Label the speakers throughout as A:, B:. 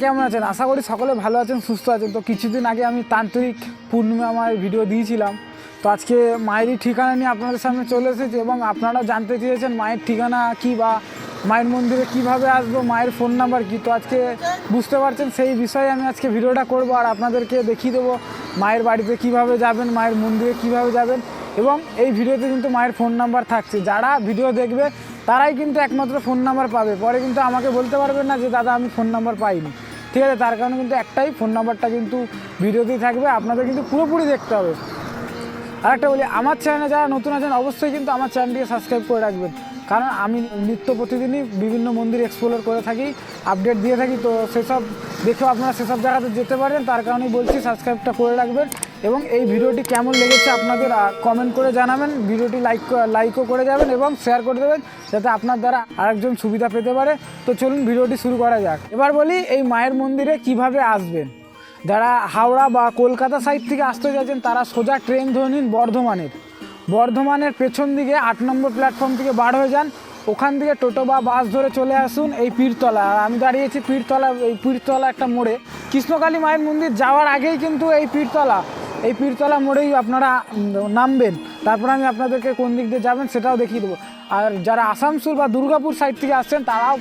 A: কেমন আছেন? আশা করি সকলে ভালো আছেন, সুস্থ আছেন। তো কিছুদিন আগে আমি তান্ত্রিক পূর্ণিমা মায়ের ভিডিও দিয়েছিলাম। তো আজকে মায়েরই ঠিকানা নিয়ে আপনাদের সামনে চলে এসেছি এবং আপনারা জানতে চেয়েছেন মায়ের ঠিকানা কী বা মায়ের মন্দিরে কিভাবে আসবো, মায়ের ফোন নাম্বার কী। তো আজকে বুঝতে পারছেন সেই বিষয়ে আমি আজকে ভিডিওটা করব আর আপনাদেরকে দেখিয়ে দেবো মায়ের বাড়িতে কিভাবে যাবেন, মায়ের মন্দিরে কিভাবে যাবেন। এবং এই ভিডিওতে কিন্তু মায়ের ফোন নাম্বার থাকছে, যারা ভিডিও দেখবে তারাই কিন্তু একমাত্র ফোন নাম্বার পাবে। পরে কিন্তু আমাকে বলতে পারবেন না যে দাদা আমি ফোন নাম্বার পাইনি, ঠিক আছে? তার কারণে কিন্তু একটাই, ফোন নাম্বারটা কিন্তু ভিডিওতেই থাকবে, আপনাদের কিন্তু পুরোপুরি দেখতে হবে। আর একটা বলি, আমার চ্যানেলে যারা নতুন আছেন অবশ্যই কিন্তু আমার চ্যানেলটিকে সাবস্ক্রাইব করে রাখবেন, কারণ আমি নিত্য প্রতিদিনই বিভিন্ন মন্দির এক্সপ্লোর করে থাকি, আপডেট দিয়ে থাকি। তো সেসব দেখেও আপনারা সেসব জায়গাতে যেতে পারেন, তার কারণেই বলছি সাবস্ক্রাইবটা করে রাখবেন। এবং এই ভিডিওটি কেমন লেগেছে আপনাদের কমেন্ট করে জানাবেন, ভিডিওটি লাইকও করে যাবেন এবং শেয়ার করে দেবেন, যাতে আপনার দ্বারা আরেকজন সুবিধা পেতে পারে। তো চলুন ভিডিওটি শুরু করা যাক। এবার বলি এই মায়ের মন্দিরে কিভাবে আসবেন। যারা হাওড়া বা কলকাতা সাইড থেকে আসতে চাইছেন তারা সোজা ট্রেন ধরে নিন বর্ধমানের পেছন দিকে 8 নম্বর প্ল্যাটফর্ম থেকে বার হয়ে যান। ওখান থেকে টোটো বা বাস ধরে চলে আসুন এই পীরতলা। আর আমি দাঁড়িয়েছি পীরতলা একটা মোড়ে, কৃষ্ণকালী মায়ের মন্দির যাওয়ার আগেই কিন্তু এই পীরতলা মোড়েই আপনারা নামবেন। তারপর আমি আপনাদেরকে কোন দিক দিয়ে যাবেন সেটাও দেখিয়ে দেবো। আর যারা আসানসোল বা দুর্গাপুর সাইড থেকে আসছেন তারাও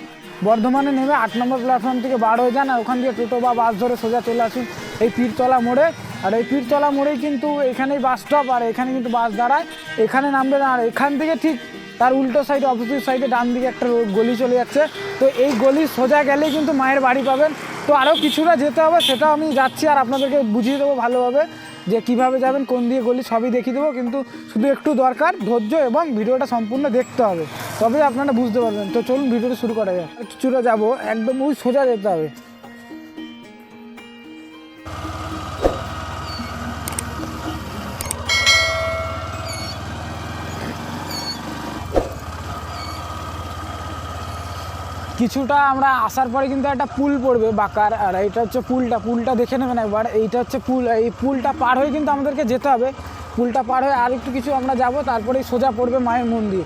A: বর্ধমানে নেমে 8 নম্বর প্ল্যাটফর্ম থেকে বার হয়ে যান, আর ওখান থেকে টোটো বা বাস ধরে সোজা চলে আসুন এই পীরতলা মোড়ে। আর এই পীরতলা মোড়েই কিন্তু এখানেই বাস স্টপ, আর এখানে কিন্তু বাস দাঁড়ায়, এখানে নামবেন। আর এখান থেকে ঠিক তার উল্টো সাইডে, অপোজিট সাইডে ডান দিকে একটা গলি চলে যাচ্ছে। তো এই গলি সোজা গেলেই কিন্তু মায়ের বাড়ি পাবেন। তো আরও কিছুটা যেতে হবে, সেটাও আমি যাচ্ছি আর আপনাদেরকে বুঝিয়ে দেবো ভালোভাবে যে কিভাবে যাবেন, কোন দিয়ে গলি সবই দেখিয়ে দেবো। কিন্তু শুধু একটু দরকার ধৈর্য এবং ভিডিওটা সম্পূর্ণ দেখতে হবে, তবেই আপনারা বুঝতে পারবেন। তো চলুন ভিডিওটা শুরু করা যায়। কিছুটা যাবো, একদম ওই সোজা যেতে হবে। কিছুটা আমরা আসার পরে কিন্তু একটা পুল পড়বে বাঁকার, আর এইটা হচ্ছে পুলটা দেখে নেবেন একবার। এইটা হচ্ছে পুল, এই পুলটা পার হয়ে কিন্তু আমাদেরকে যেতে হবে। পুলটা পার হয়ে আর একটু কিছু আমরা যাব, তারপরেই সোজা পড়বে মায়ের মন্দির।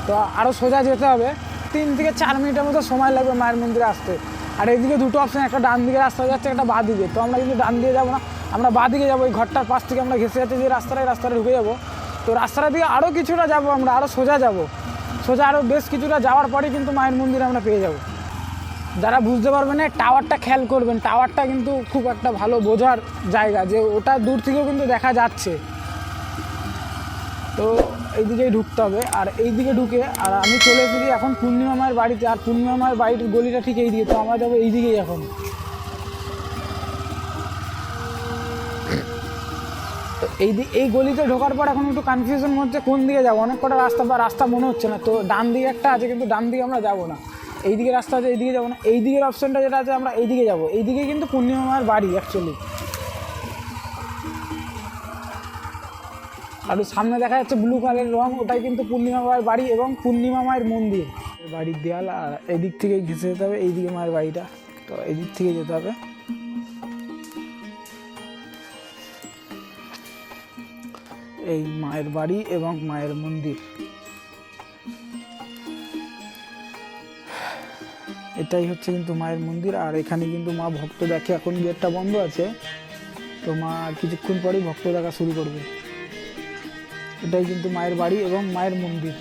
A: তো আরও সোজা যেতে হবে, 3 থেকে 4 মিনিটের মতো সময় লাগবে মায়ের মন্দিরে আসতে। আর এইদিকে দুটো অপশান, একটা ডান দিকে রাস্তা যাচ্ছে, একটা বাঁ দিকে। তো আমরা কিন্তু ডান দিয়ে যাবো না, আমরা বাঁ দিকে যাবো। এই ঘরটার পাশ থেকে আমরা ঘেসে যাচ্ছে যে রাস্তাটা ঢুকে যাবো। তো রাস্তাটা দিয়ে আরও কিছুটা যাবো, আমরা আরও সোজা যাবো। সোজা আরও বেশ কিছুটা যাওয়ার পরে কিন্তু মায়ের মন্দিরে আমরা পেয়ে যাব। যারা বুঝতে পারবেন না, টাওয়ারটা খেয়াল করবেন, টাওয়ারটা কিন্তু খুব একটা ভালো বোঝার জায়গা, যে ওটা দূর থেকেও কিন্তু দেখা যাচ্ছে। তো এইদিকেই ঢুকতে হবে, আর এইদিকে ঢুকে আর আমি চলে এসেছি এখন পূর্ণিমা মায়ের বাড়িতে। আর পূর্ণিমা মায়ের বাড়ির গলিটা ঠিক এইদিকে, তো আমরা যাবো এইদিকেই এখন। তো এই গলিতে ঢোকার পর এখন একটু কনফিউশন হচ্ছে কোন দিকে যাবো, অনেক কটা রাস্তা মনে হচ্ছে না। তো ডান দিকে একটা আছে, কিন্তু ডান দিকে আমরা যাবো না। এইদিকে রাস্তা আছে, এইদিকে যাবো না। এই দিকের অপশনটা যেটা আছে আমরা এইদিকে যাবো, এইদিকে কিন্তু পূর্ণিমা মায়ের বাড়ি অ্যাকচুয়ালি। আর সামনে দেখা যাচ্ছে ব্লু কালারের রং, ওটাই কিন্তু পূর্ণিমা মায়ের বাড়ি এবং পূর্ণিমা মায়ের মন্দির। বাড়ির দেয়াল, আর এদিক থেকে ঘেঁষে যেতে হবে এইদিকে মায়ের বাড়িটা। তো এদিক থেকে যেতে হবে। এই মায়ের বাড়ি এবং মায়ের মন্দির, এটাই হচ্ছে কিন্তু মায়ের মন্দির। আর এখানে কিন্তু মা ভক্ত দেখে, এখন গেটটা বন্ধ আছে, তো মা কিছুক্ষণ পরেই ভক্ত দেখা শুরু করবে। এটাই কিন্তু মায়ের বাড়ি এবং মায়ের মন্দির,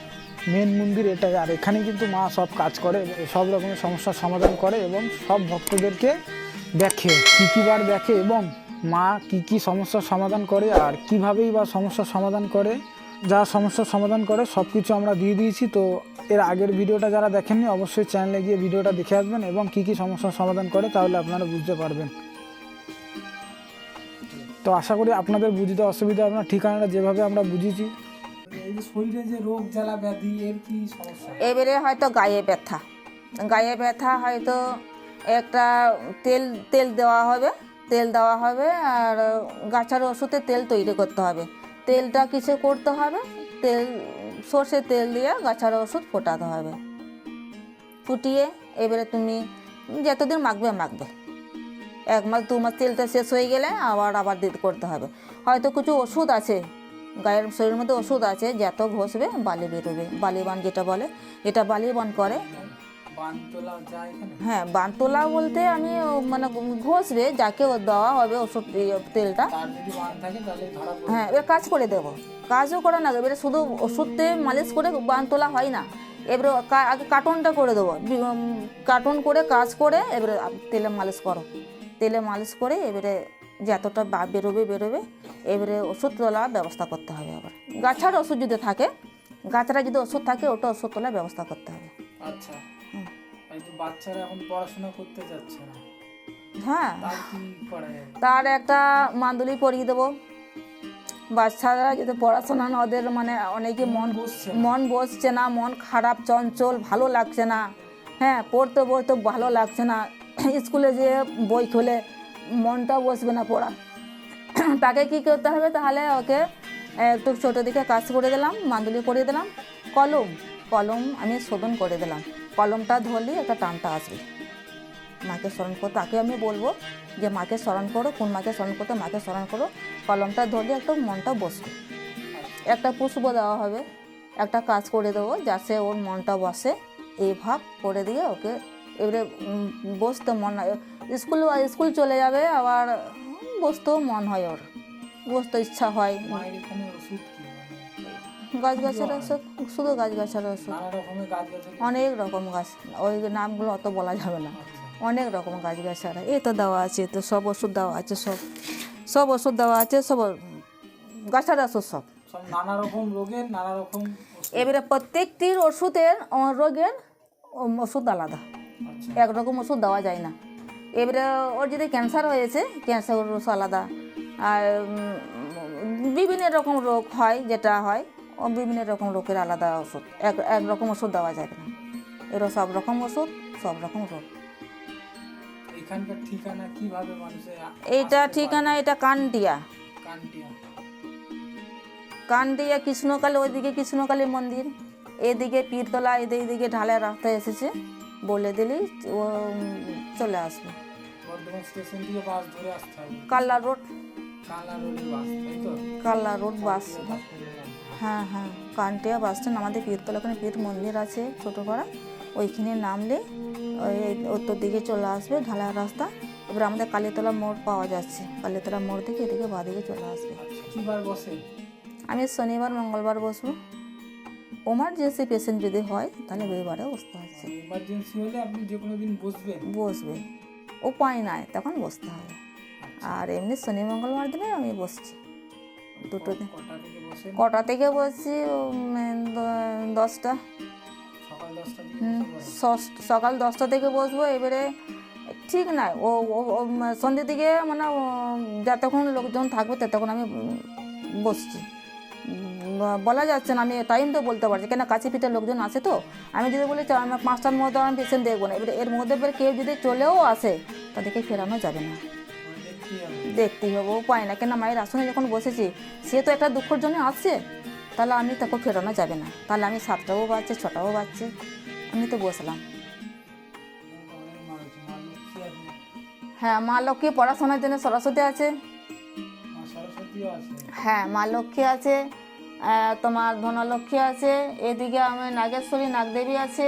A: মেন মন্দির এটাই। আর এখানে কিন্তু মা সব কাজ করে, সব রকমের সমস্যার সমাধান করে এবং সব ভক্তদেরকে দেখে, কী বার দেখে এবং মা কী সমস্যার সমাধান করে আর কীভাবেই বা সমস্যার সমাধান করে। যা সমস্যার সমাধান করে সব কিছু আমরা দিয়ে দিয়েছি। তো এর আগের ভিডিওটা যারা দেখেননি অবশ্যই চ্যানেলে গিয়ে ভিডিওটা দেখে আসবেন এবং কী সমস্যার সমাধান করে, তাহলে আপনারা বুঝতে পারবেন। তো আশা করি আপনাদের বুঝতে অসুবিধা হবে না, ঠিকানাটা যেভাবে আমরা বুঝিয়েছি। এই যে শরীরে যে রোগ জ্বালা ব্যাধি, এর কি সমস্যা?
B: এবারে হয়তো গায়ে ব্যথা হয়তো একটা তেল দেওয়া হবে আর গাছের ওষুধে তেল তৈরি করতে হবে। তেলটা কিছু করতে হবে, সর্ষের তেল দিয়ে গাছের ওষুধ ফোটাতে হবে, ফুটিয়ে এবারে তুমি যতদিন মাখবে 1 মাস 2 মাস, তেলটা শেষ হয়ে গেলে আবার দিতে করতে হবে। হয়তো কিছু ওষুধ আছে গায়ের শরীরের মধ্যে, ওষুধ আছে, যত ঘষবে বালি বেরোবে, বালিবান যেটা বলে, এটা বালিবান করে।
A: বান তোলা যায় এখানে?
B: হ্যাঁ, বানতোলা বলতে আমি মানে ঘষবে যাকে দেওয়া হবে ওষুধ তেলটা।
A: তার যদি বান থাকে তাহলে ধরা পড়বে।
B: হ্যাঁ, এবার কাজ করে দেবো, কাজও করা না, এবারে শুধু ওষুধে মালিশ করে বান তোলা হয় না। এবারে আগে কার্টনটা করে দেবো, কার্টন করে কাজ করে এবারে তেলে মালিশ করো, তেলে মালিশ করে এবারে যতটা বেরোবে এবারে ওষুধ তোলার ব্যবস্থা করতে হবে। আবার গাছার ওষুধ যদি থাকে, গাছারা যদি ওষুধ থাকে ওটা ওষুধ তোলার ব্যবস্থা করতে হবে।
A: আচ্ছা, এই যে বাচ্চারা এখন পড়াশোনা করতে যাচ্ছে না,
B: হ্যাঁ,
A: তার কি করা যাবে?
B: তার একটা মাদুলি পরিয়ে দেবো। বাচ্চারা যদি পড়াশোনা না, ওদের মানে অনেকে
A: বসছে
B: মন বসছে না, মন খারাপ, চঞ্চল, ভালো লাগছে না। হ্যাঁ, পড়তে পড়তে ভালো লাগছে না, স্কুলে যেয়ে বই খুলে মনটা বসবে না পড়া। তাকে কি করতে হবে তাহলে, ওকে একটু ছোটো দিকে কাজ করে দিলাম, মাদুলি করিয়ে দিলাম, কলম আমি শোধন করে দিলাম। কলমটা ধরলে একটা টানটা আসবে। মাকে স্মরণ করো, তাকে আমি বলবো যে মাকে স্মরণ করো, কোন মাকে স্মরণ করতে, মাকে স্মরণ করো। কলমটা ধরলে একটু মনটা বসবে। একটা পুষ্প দেওয়া হবে, একটা কাজ করে দেবো যাতে ওর মনটা বসে, এই ভাব করে দিয়ে ওকে এবারে বসতে মন হয়। স্কুল চলে যাবে, আবার বসতেও মন হয়, ওর বসতে ইচ্ছা হয়।
A: মায়ের এখানে ওষুধ কি
B: গাছের ওষুধ, শুধু গাছের ওষুধ,
A: নানা রকমের গাছ গাছ?
B: অনেক রকম গাছ, ওই নামগুলো অত বলা যাবে না। অনেক রকম গাছগাছারা এই তো দেওয়া আছে, তো সব ওষুধ দেওয়া আছে, সব ওষুধ দেওয়া আছে, সব গাছের ওষুধ সব।
A: সব নানা রকম রোগের নানা রকম ওষুধ।
B: এবারে প্রত্যেকটির ওষুধের রোগের ওষুধ আলাদা,
A: আচ্ছা,
B: একরকম ওষুধ দেওয়া যায় না। এবারে ওর যদি ক্যান্সার হয়েছে, ক্যান্সার ওষুধ আলাদা। আর বিভিন্ন রকম রোগ হয়, যেটা হয় বিভিন্ন রকম রোগের আলাদা ওষুধ, একরকম ওষুধ দেওয়া যাবে না। এরা সব রকম ওষুধ, সব রকম রোগ।
A: এখানকার ঠিকানা কিভাবে মানুষের
B: এইটা ঠিকানা, এটা কানটিয়া,
A: কানটিয়া
B: কৃষ্ণকালী, ওইদিকে কৃষ্ণকালী মন্দির, এদিকে পীরতলা, এদিকে ঢালাই রাস্তা এসেছে, বলে দিলেই ও চলে আসবে।
A: বর্ধমান স্টেশন থেকে বাস ধরে আসতে হবে।
B: কাল্লা রোড,
A: কালা রোডের বাস, তাই তো?
B: কাল্লা রোড বাস।
A: বাস করে যাবে।
B: হ্যাঁ হ্যাঁ, কানটিয়া বাস স্ট্যান্ড, আমাদের পীরতলা, ওখানে পীর মন্দির আছে ছোটো পাড়া, ওইখানে নামলে ওই উত্তর দিকে চলে আসবে ঢালাই রাস্তা। এবার আমাদের কালীতলা মোড় পাওয়া যাচ্ছে, কালীতলা মোড় থেকে এদিকে বাঁদিকে চলে আসবে।
A: আচ্ছা, কি বার বসে?
B: আমি শনিবার মঙ্গলবার বসবো। এমার্জেন্সি পেশেন্ট যদি হয় তাহলে রবিবারে বসতে হচ্ছে।
A: এমার্জেন্সি হলে আপনি যে কোনো দিন বসবেন?
B: বসবে, উপায় নাই, তখন বসতে হবে। আর এমনি শনি মঙ্গলবার দিনে আমি বসছি দুটো দিন।
A: কটা থেকে বসেন?
B: কটা থেকে বসছি? 10টা।
A: সকাল 10টা থেকে বসে?
B: সকাল 10টা থেকে বসবো। এবারে ঠিক নাই, ও সন্ধ্যের দিকে মানে যতক্ষণ লোকজন থাকবে ততক্ষণ আমি বসছি। বলা যাচ্ছে না, আমি টাইম তো বলতে পারছি, কেন কাছে পিঠে লোকজন আছে তো। আমি যদি বলি আমার 5টার মধ্যে আমি পেশেন্ট দেখবো না, এবারে এর মধ্যে এবার কেউ যদি চলেও আসে তাদেরকে ফেরানো যাবে না, দেখতেই হবে, উপায় না। কেন মায়ের আসনে যখন বসেছি, সে তো একটা দুঃখের জন্য আসছে, তাহলে আমি তাকে ফেরানো যাবে না। তাহলে আমি 7টাও বাজছে, 6টাও বাজছে, আমি তো বসলাম। হ্যাঁ, মা লক্ষ্মী পড়াশোনার জন্য সরস্বতী আছে।
A: সরস্বতীও আছে?
B: হ্যাঁ, মা লক্ষ্মী আছে, তোমার ধনলক্ষ্মী আছে, এদিকে আমার নাগেশ্বরী নাগদেবী আছে।